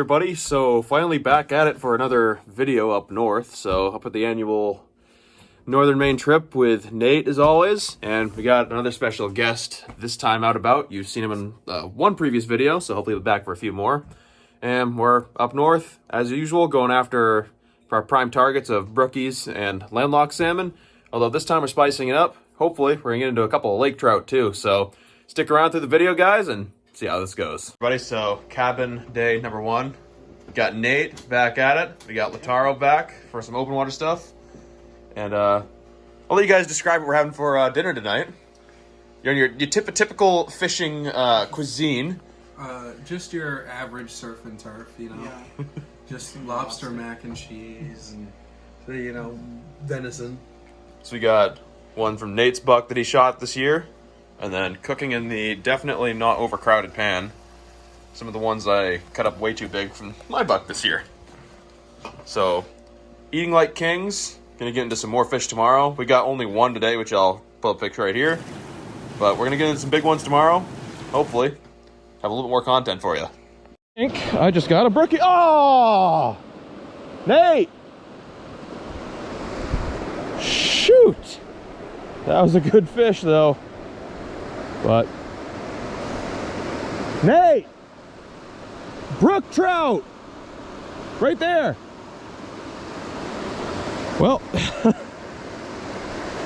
Everybody, so finally back at it for another video up north. So up at the annual Northern Maine trip with Nate as always, and we got another special guest this time out about. You've seen him in one previous video, so hopefully he'll be back for a few more. And we're up north as usual, going after our prime targets of brookies and landlocked salmon. Although this time we're spicing it up. Hopefully we're gonna get into a couple of lake trout too. So stick around through the video, guys, and see how this goes. Everybody, so cabin day number one. We got Nate back at it. We got Lataro back for some open water stuff. And I'll let you guys describe what we're having for dinner tonight. You're on your typical fishing cuisine. Just your average surf and turf, you know. Yeah. Just lobster mac and cheese and, you know, venison. So we got one from Nate's buck that he shot this year. And then cooking in the definitely not overcrowded pan. Some of the ones I cut up way too big from my buck this year. So, eating like kings. Gonna get into some more fish tomorrow. We got only one today, which I'll pull a picture right here. But we're gonna get into some big ones tomorrow. Hopefully. Have a little bit more content for you. I think I just got a brookie. Oh! Nate! Shoot! That was a good fish, though. But Nate, Brook Trout, right there. Well,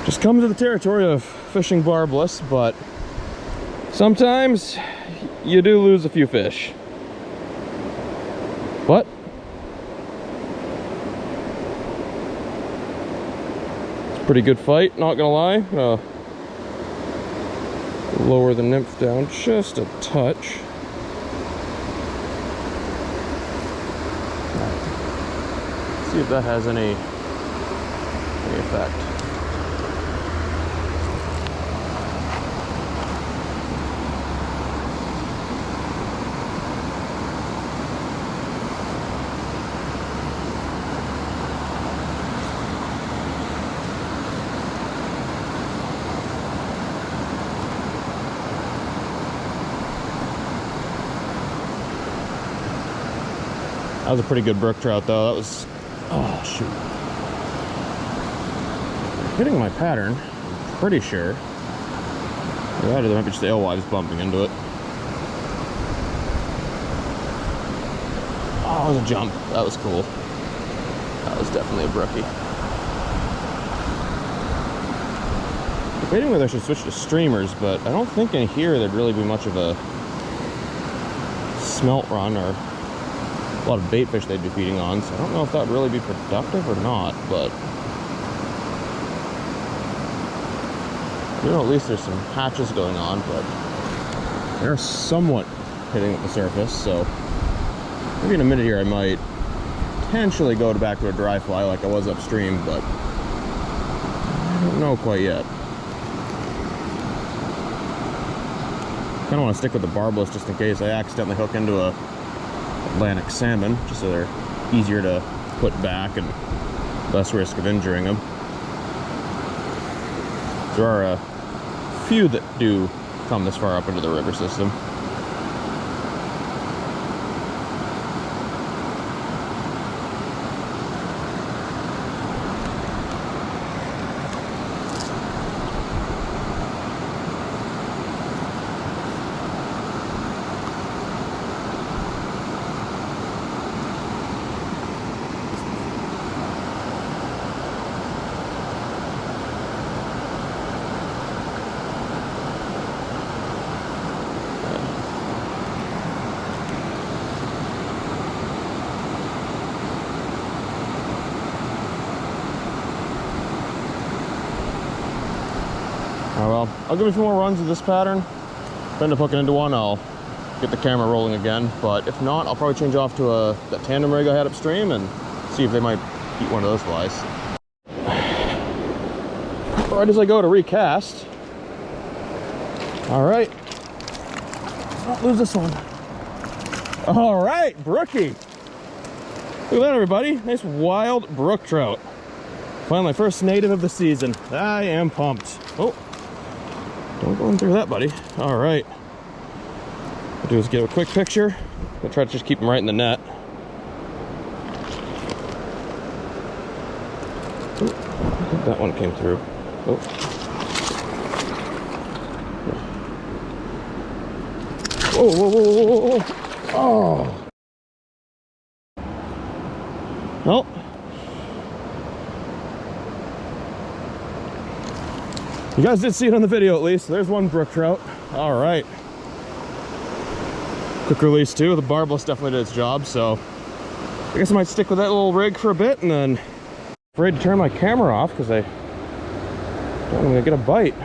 just comes to the territory of fishing barbless, but sometimes you do lose a few fish. But it's a pretty good fight, not gonna lie. Lower the nymph down just a touch. See if that has any effect. That was a pretty good brook trout, though. That was, oh shoot, hitting my pattern. I'm pretty sure. Yeah, there might be just the alewives bumping into it. Oh, it was a jump. That was cool. That was definitely a brookie. Debating whether I should switch to streamers, but I don't think in here there'd really be much of a smelt run or a lot of bait fish they'd be feeding on, so I don't know if that would really be productive or not, but you know, at least there's some hatches going on, but they're somewhat hitting at the surface, so maybe in a minute here I might potentially go back to a dry fly like I was upstream, but I don't know quite yet. Kind of want to stick with the barbless just in case I accidentally hook into a Atlantic salmon, just so they're easier to put back and less risk of injuring them. There are a few that do come this far up into the river system. Oh well, I'll give it a few more runs of this pattern. If I end up hooking into one, I'll get the camera rolling again. But if not, I'll probably change off to that tandem rig I had upstream and see if they might eat one of those flies. Right as I go to recast. All right. Don't lose this one. All right, brookie. Look at that, everybody. Nice wild brook trout. Finally, my first native of the season. I am pumped. Oh, don't go in through that, buddy. All right. What I'll do is get a quick picture. I'll try to just keep him right in the net. think that one came through. Oh. Whoa, whoa, whoa, whoa, whoa. Oh. Nope. You guys did see it on the video at least. There's one brook trout. All right. Quick release too. The barbless definitely did its job, so I guess I might stick with that little rig for a bit, and then afraid to turn my camera off because I don't want to get a bite.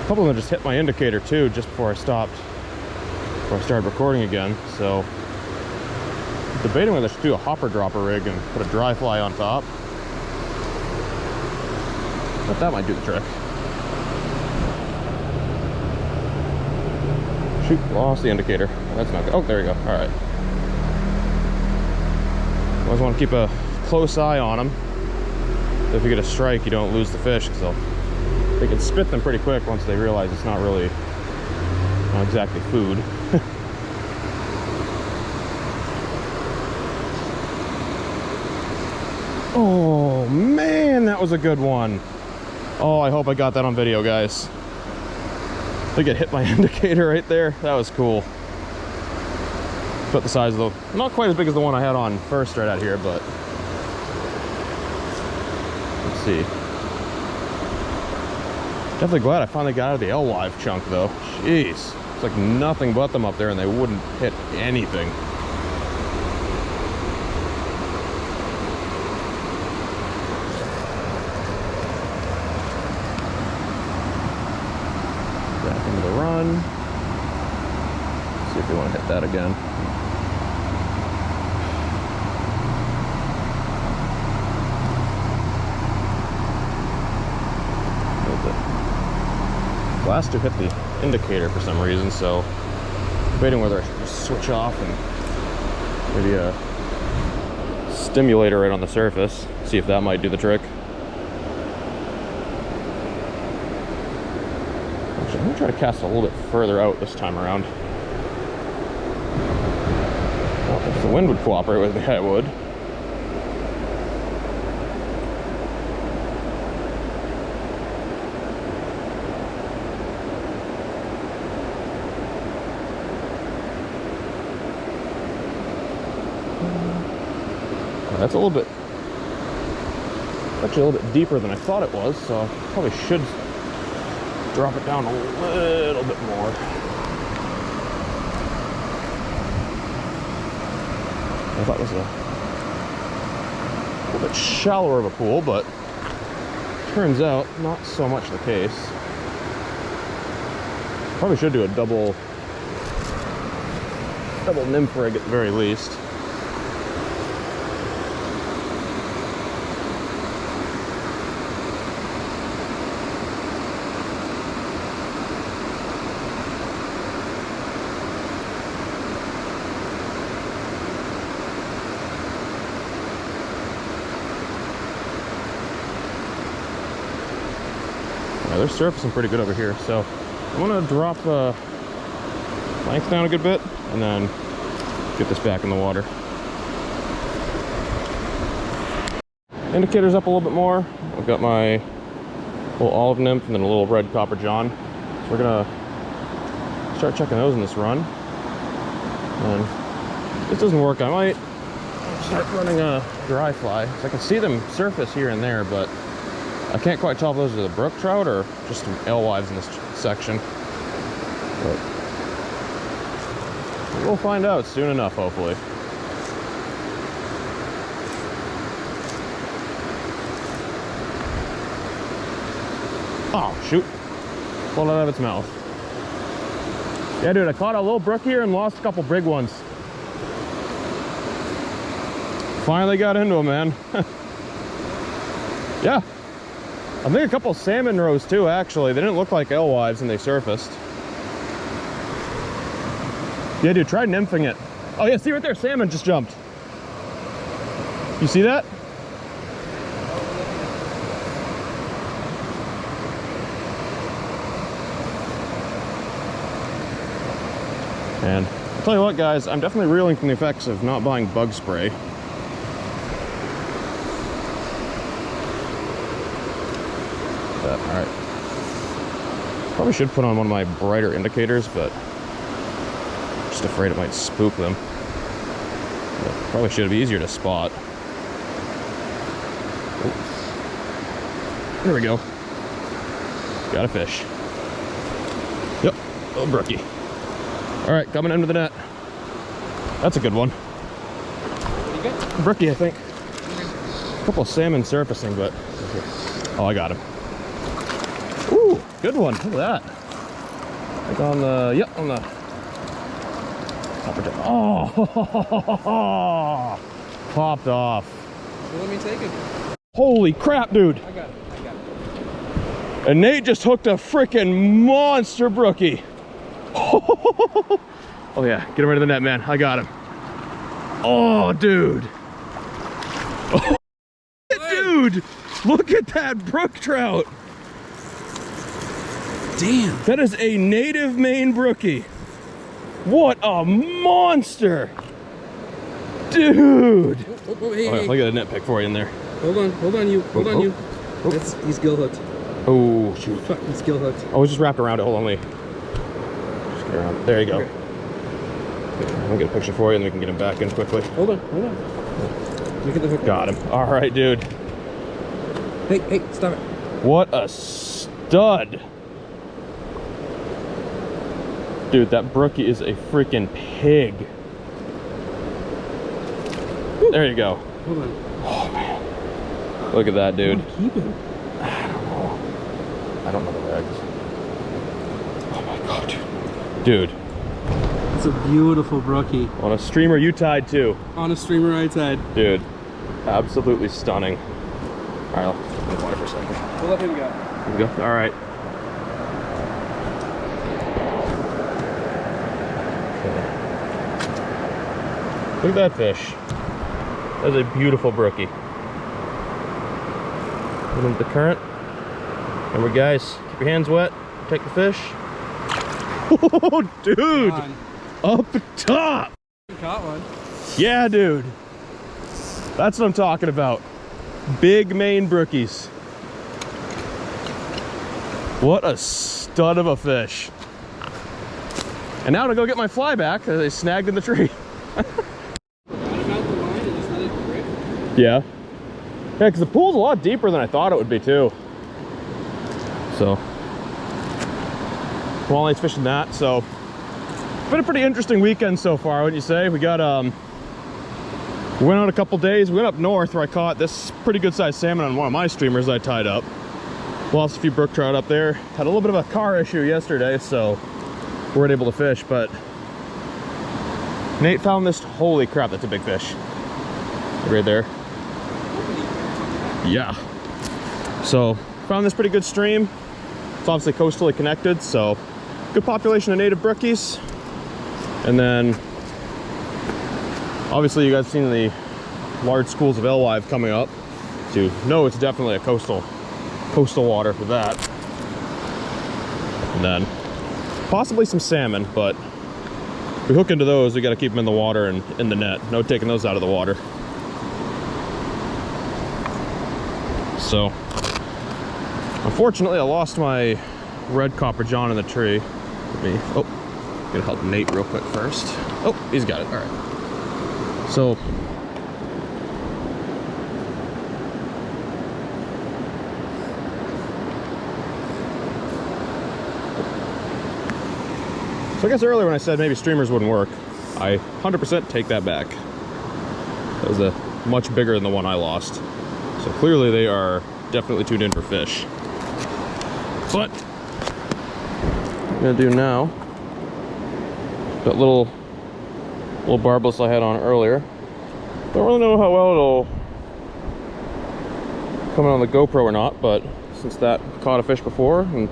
A couple of them just hit my indicator too just before I stopped, before I started recording again. So I'm debating whether I should do a hopper dropper rig and put a dry fly on top. But that might do the trick. Shoot, lost the indicator. That's not good. Oh, there we go. All right. Always want to keep a close eye on them. If you get a strike, you don't lose the fish, because they can spit them pretty quick once they realize it's not really, not exactly food. Oh man, that was a good one. Oh, I hope I got that on video, guys. I think it hit my indicator right there. That was cool. About the size of the, not quite as big as the one I had on first right out here, but let's see. Definitely glad I finally got out of the alewife chunk though. Jeez, it's like nothing but them up there and they wouldn't hit anything. Back into the run. See if we want to hit that again. Last two hit the indicator for some reason, so debating whether I should just switch off and maybe a stimulator right on the surface, see if that might do the trick. Actually, I'm gonna try to cast a little bit further out this time around. Well, if the wind would cooperate with me, I would. That's a little bit, actually a little bit deeper than I thought it was, so I probably should drop it down a little bit more. I thought it was a little bit shallower of a pool, but turns out not so much the case. Probably should do a double nymph rig at the very least. They're surfacing pretty good over here, so I'm gonna drop the length down a good bit and then get this back in the water. Indicator's up a little bit more. I've got my little olive nymph and then a little red copper john. So we're gonna start checking those in this run. And if this doesn't work, I might start running a dry fly. So I can see them surface here and there, but I can't quite tell if those are the brook trout or just some alewives in this section. But we'll find out soon enough, hopefully. Oh, shoot. Pulled it out of its mouth. Yeah, dude, I caught a little brook here and lost a couple big ones. Finally got into them, man. Yeah. I think a couple salmon rows too, actually. They didn't look like alewives when they surfaced. Yeah, dude, try nymphing it. Oh yeah, see right there, salmon just jumped. You see that? And Tell you what, guys, I'm definitely reeling from the effects of not buying bug spray. Alright. Probably should put on one of my brighter indicators, but I'm just afraid it might spook them. But probably should be easier to spot. There we go. Got a fish. Yep, little brookie. Alright, coming into the net. That's a good one. Brookie, I think. A couple of salmon surfacing, but... Oh, I got him. Ooh, good one. Look at that. Like on the... Yep, on the... Oh! Popped off. Well, let me take it. Holy crap, dude. I got it. And Nate just hooked a freaking monster brookie. Oh yeah, get him right in the net, man. I got him. Oh, dude. Oh, dude, look at that brook trout. Damn. That is a native Maine brookie. What a monster. Dude. Oh, hey, Right, look at the net pick for you in there. Hold on, you. Hold on, you. He's gill hooked. Oh, shoot. Fuck, he's gill hooked. Oh, it's just wrapped around it. Hold on, Lee. Just get around. There you go. Okay. I'll get a picture for you and we can get him back in quickly. Hold on. Look at the hook. Got him. All right, dude. Hey, stop it. What a stud. Dude, that brookie is a freaking pig. Woo. There you go. Hold on. Oh, man. Look at that, dude. Keep him. I don't know the legs. Oh my god, dude. It's a beautiful brookie. On a streamer you tied too. On a streamer I tied. Dude, absolutely stunning. All right, I'll get water for a second. We'll let him go. Here we go. All right. Okay. Look at that fish. That's a beautiful brookie. Put him at the current. Remember, guys, keep your hands wet. Take the fish. Oh, dude! Up top! Caught one. Yeah, dude. That's what I'm talking about. Big Maine brookies. What a stud of a fish. And now to go get my fly back that they snagged in the tree. Yeah. Yeah, because the pool's a lot deeper than I thought it would be too. So, Wally's fishing that. So, it's been a pretty interesting weekend so far, wouldn't you say? We got, we went out a couple days. We went up north where I caught this pretty good sized salmon on one of my streamers I tied up. Lost a few brook trout up there. Had a little bit of a car issue yesterday, so we weren't able to fish, but Nate found this. Holy crap, that's a big fish. Right there. Yeah. So, found this pretty good stream. It's obviously coastally connected, so good population of native brookies. And then, obviously you guys have seen the large schools of alewife coming up. So you know it's definitely a coastal water for that. And then, possibly some salmon, but if we hook into those, we gotta keep them in the water and in the net. No taking those out of the water. So, unfortunately, I lost my red copper john in the tree. Oh, gonna help Nate real quick first. Oh, he's got it. All right. So, I guess earlier when I said maybe streamers wouldn't work, I 100% take that back. That was much bigger than the one I lost. So clearly they are definitely tuned in for fish. But what I'm gonna do now, that little barbless I had on earlier. Don't really know how well it'll come on the GoPro or not, but since that caught a fish before, and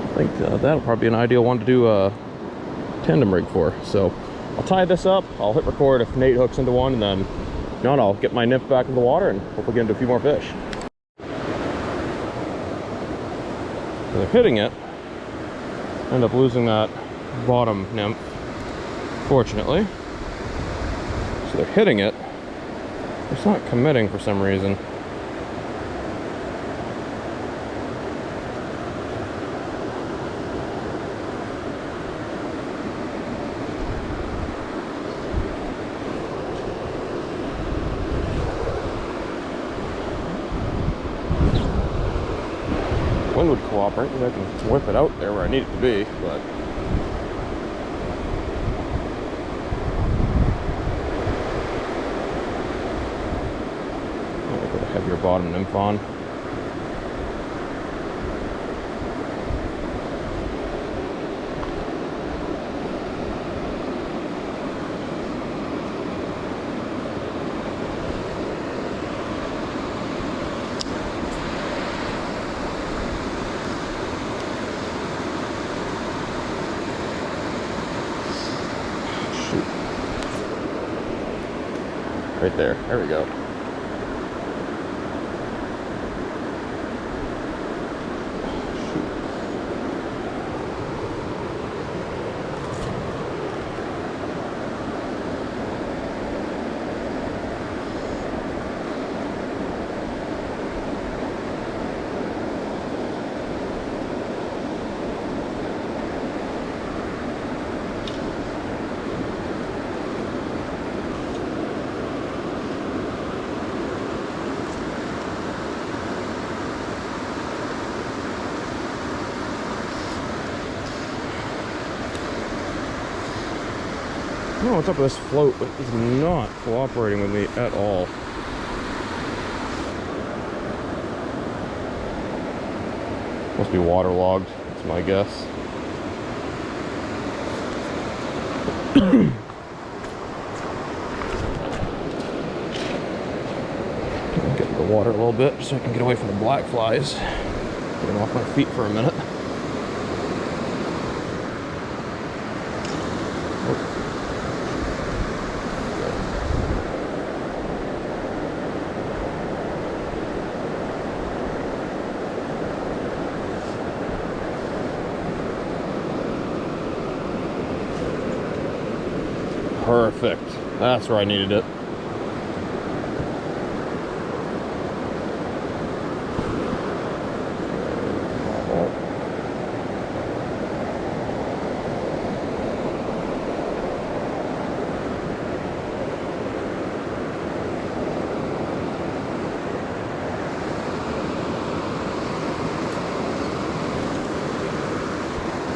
I think that'll probably be an ideal one to do a tandem rig for. So I'll tie this up, I'll hit record if Nate hooks into one, and then I'll get my nymph back in the water and hopefully get into a few more fish. As I'm hitting it, end up losing that bottom nymph, fortunately. So they're hitting it. It's not committing for some reason. Wind would cooperate, maybe I can whip it out there where I need it to be, but I'll put a heavier bottom nymph on. Right there. There we go. I don't know what's up with this float, but it's not cooperating with me at all. Must be waterlogged, that's my guess. Get in the water a little bit so I can get away from the black flies. Get them off my feet for a minute. Perfect. That's where I needed it.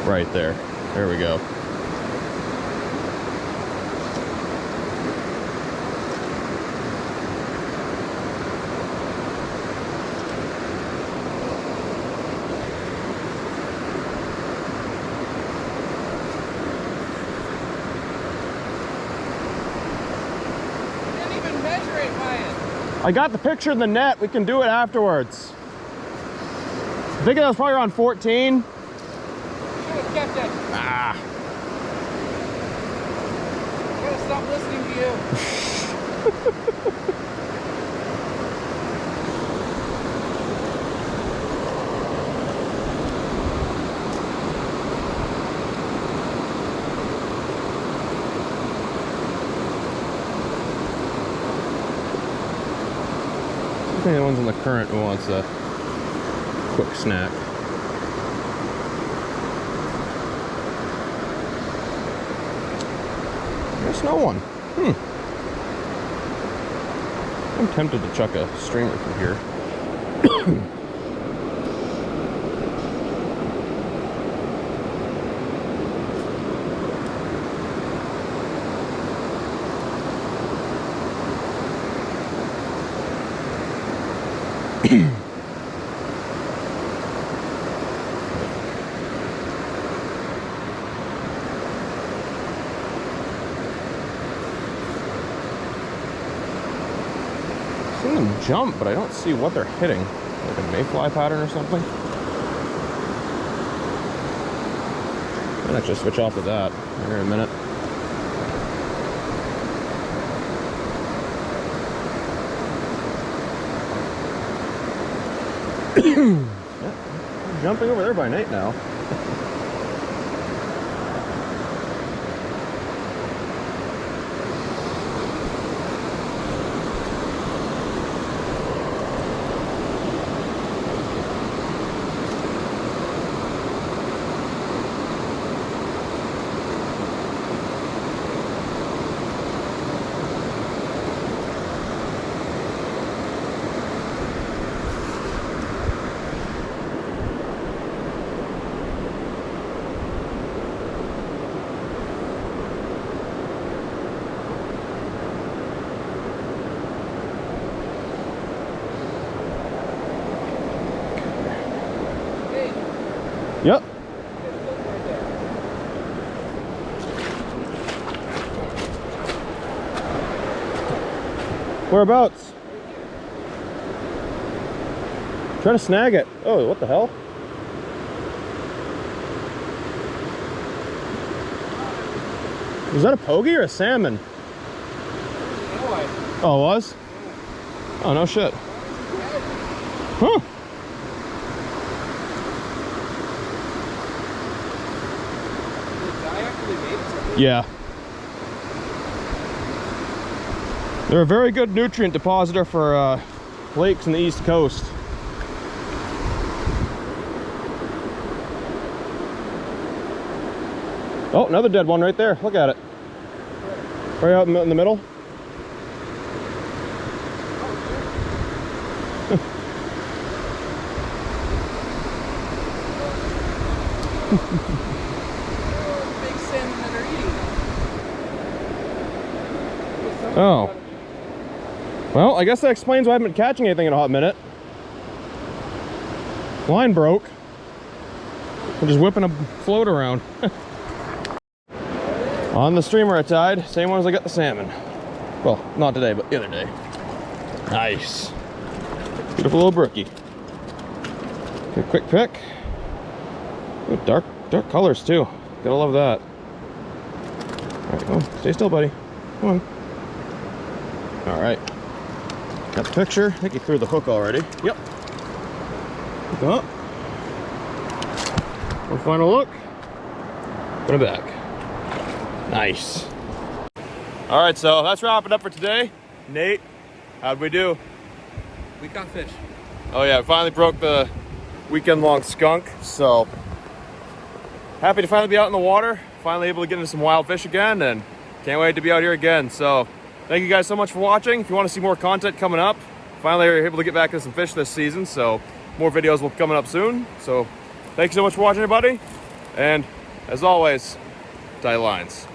Right there. There we go. I got the picture in the net. We can do it afterwards. I think that was probably around 14. Should have kept it. Ah. I gotta stop listening to you. I think the one's in the current who wants a quick snack. There's no one. I'm tempted to chuck a streamer from here. Seen them jump, but I don't see what they're hitting. Like a mayfly pattern or something. I'm gonna actually switch off to that here in a minute. Yeah, jumping over there by Nate now. Yep. Whereabouts? Try to snag it. Oh, what the hell? Was that a pogie or a salmon? Oh, it was? Oh, no shit. Huh. Yeah. They're a very good nutrient depositor for lakes in the East Coast. Oh, another dead one right there. Look at it. Right out in the middle. Big salmon that are eating. Oh. Well, I guess that explains why I haven't been catching anything in a hot minute. Line broke. I'm just whipping a float around. On the streamer I tied, same one as I got the salmon. Well, not today, but the other day. Nice. Beautiful little brookie. Okay, quick pick. Ooh, dark colors too. Gotta love that. Alright, oh, stay still, buddy. Come on. Alright. Got the picture. I think he threw the hook already. Yep. Come up. One final look. Put him back. Nice. Alright, so that's wrapping up for today. Nate, how'd we do? We caught fish. Oh yeah, we finally broke the weekend-long skunk, so happy to finally be out in the water, finally able to get into some wild fish again, and can't wait to be out here again. So thank you guys so much for watching. If you want to see more content coming up, finally we're able to get back to some fish this season, so more videos will be coming up soon. So thank you so much for watching, everybody, and as always, tight lines.